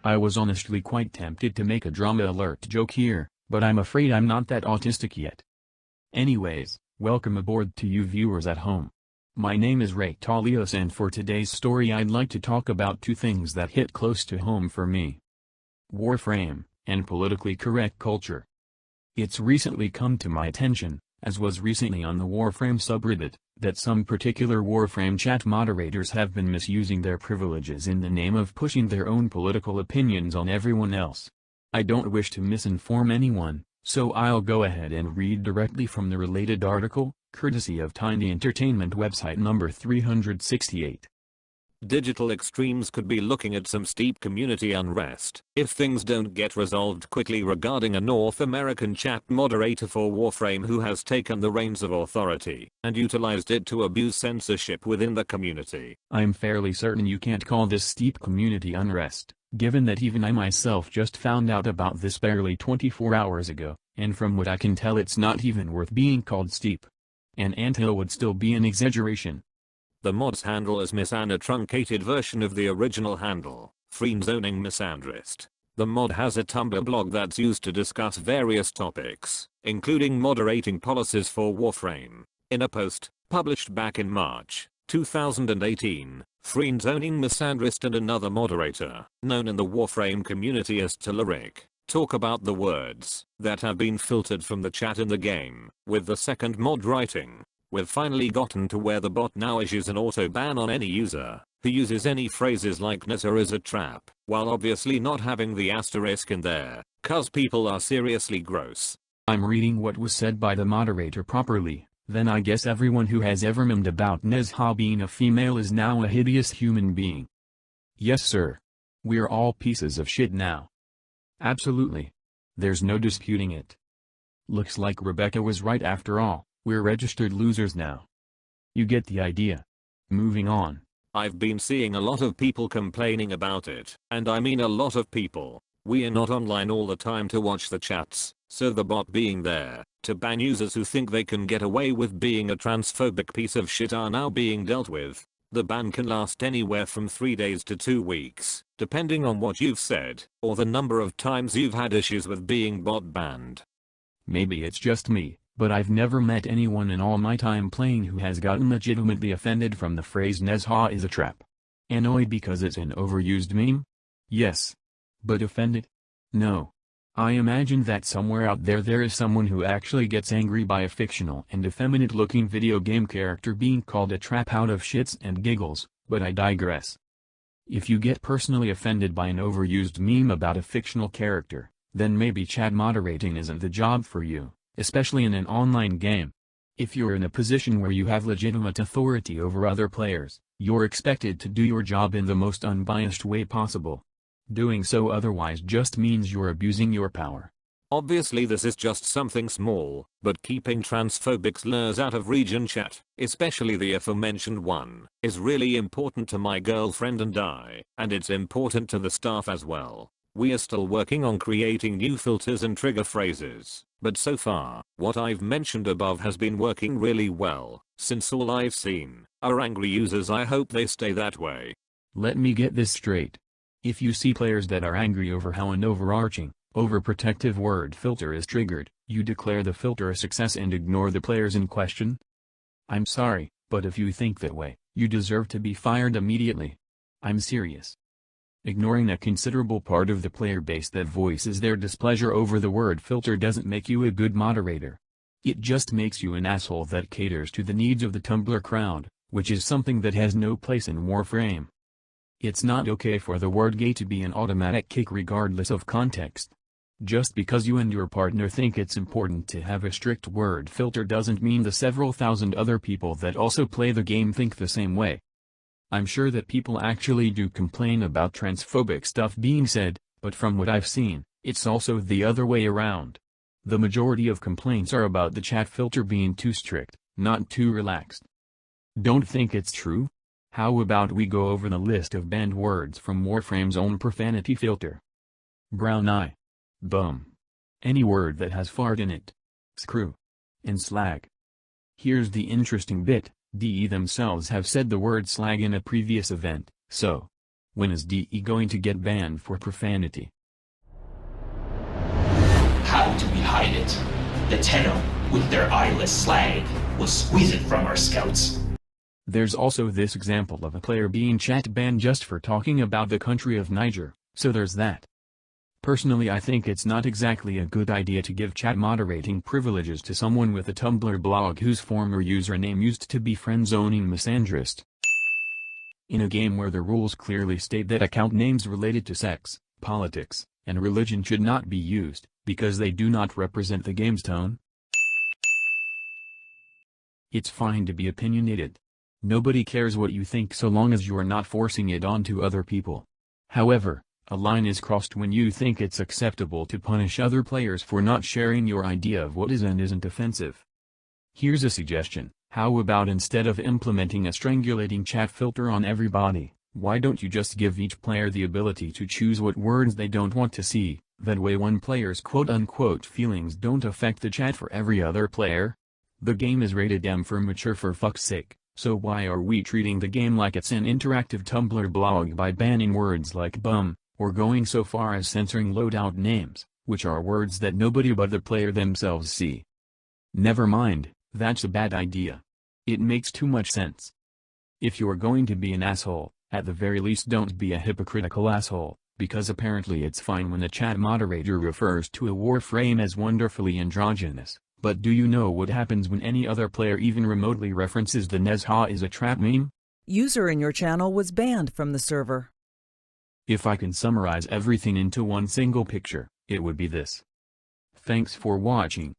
I was honestly quite tempted to make a drama alert joke here, but I'm afraid I'm not that autistic yet. Anyways, welcome aboard to you viewers at home. My name is Rahetalius, and for today's story I'd like to talk about two things that hit close to home for me. Warframe, and politically correct culture. It's recently come to my attention, as was recently on the Warframe subreddit, that some particular Warframe chat moderators have been misusing their privileges in the name of pushing their own political opinions on everyone else. I don't wish to misinform anyone, so I'll go ahead and read directly from the related article, courtesy of Tiny Entertainment website number 368. Digital extremes could be looking at some steep community unrest if things don't get resolved quickly regarding a North American chat moderator for Warframe who has taken the reins of authority and utilized it to abuse censorship within the community. I'm fairly certain you can't call this steep community unrest, given that even I myself just found out about this barely 24 hours ago, and from what I can tell it's not even worth being called steep. An anthill would still be an exaggeration. The mod's handle is a truncated version of the original handle, Zoning Misandrist. The mod has a Tumblr blog that's used to discuss various topics, including moderating policies for Warframe. In a post, published back in March 2018, Zoning Misandrist and another moderator, known in the Warframe community as Telerik, talk about the words that have been filtered from the chat in the game, with the second mod writing, "We've finally gotten to where the bot now issues an auto ban on any user who uses any phrases like Nessa is a trap, while obviously not having the asterisk in there, cause people are seriously gross." I'm reading what was said by the moderator properly, then I guess everyone who has ever memed about Nezha being a female is now a hideous human being. Yes sir. We're all pieces of shit now. Absolutely. There's no disputing it. Looks like Rebecca was right after all. We're registered losers now. You get the idea. Moving on. I've been seeing a lot of people complaining about it, and I mean a lot of people. We are not online all the time to watch the chats, so the bot being there to ban users who think they can get away with being a transphobic piece of shit are now being dealt with. The ban can last anywhere from 3 days to 2 weeks, depending on what you've said, or the number of times you've had issues with being bot banned. Maybe it's just me, but I've never met anyone in all my time playing who has gotten legitimately offended from the phrase Nezha is a trap. Annoyed because it's an overused meme? Yes. But offended? No. I imagine that somewhere out there is someone who actually gets angry by a fictional and effeminate looking video game character being called a trap out of shits and giggles, but I digress. If you get personally offended by an overused meme about a fictional character, then maybe chat moderating isn't the job for you, especially in an online game. If you're in a position where you have legitimate authority over other players, you're expected to do your job in the most unbiased way possible. Doing so otherwise just means you're abusing your power. Obviously this is just something small, but keeping transphobic slurs out of region chat, especially the aforementioned one, is really important to my girlfriend and I, and it's important to the staff as well. We are still working on creating new filters and trigger phrases, but so far, what I've mentioned above has been working really well, since all I've seen are angry users. I hope they stay that way. Let me get this straight. If you see players that are angry over how an overarching, overprotective word filter is triggered, you declare the filter a success and ignore the players in question? I'm sorry, but if you think that way, you deserve to be fired immediately. I'm serious. Ignoring a considerable part of the player base that voices their displeasure over the word filter doesn't make you a good moderator. It just makes you an asshole that caters to the needs of the Tumblr crowd, which is something that has no place in Warframe. It's not okay for the word gay to be an automatic kick regardless of context. Just because you and your partner think it's important to have a strict word filter doesn't mean the several thousand other people that also play the game think the same way. I'm sure that people actually do complain about transphobic stuff being said, but from what I've seen, it's also the other way around. The majority of complaints are about the chat filter being too strict, not too relaxed. Don't think it's true? How about we go over the list of banned words from Warframe's own profanity filter? Brown eye. Bum. Any word that has fart in it. Screw. And slag. Here's the interesting bit. DE themselves have said the word slag in a previous event, so When is DE going to get banned for profanity? How do we hide it? The Tenno, with their eyeless slag, will squeeze it from our scouts. There's also this example of a player being chat banned just for talking about the country of Niger, so there's that. Personally, I think it's not exactly a good idea to give chat moderating privileges to someone with a Tumblr blog whose former username used to be friend-zoning misandrist. In a game where the rules clearly state that account names related to sex, politics, and religion should not be used, because they do not represent the game's tone. It's fine to be opinionated. Nobody cares what you think so long as you are not forcing it onto other people. However, a line is crossed when you think it's acceptable to punish other players for not sharing your idea of what is and isn't offensive. Here's a suggestion: how about instead of implementing a strangulating chat filter on everybody, why don't you just give each player the ability to choose what words they don't want to see? That way one player's quote-unquote feelings don't affect the chat for every other player. The game is rated M for mature, for fuck's sake, so why are we treating the game like it's an interactive Tumblr blog by banning words like bum, or going so far as censoring loadout names, which are words that nobody but the player themselves see? Never mind, that's a bad idea. It makes too much sense. If you're going to be an asshole, at the very least don't be a hypocritical asshole, because apparently it's fine when the chat moderator refers to a Warframe as wonderfully androgynous, but do you know what happens when any other player even remotely references the Nezha is a trap meme? User in your channel was banned from the server. If I can summarize everything into one single picture, it would be this. Thanks for watching.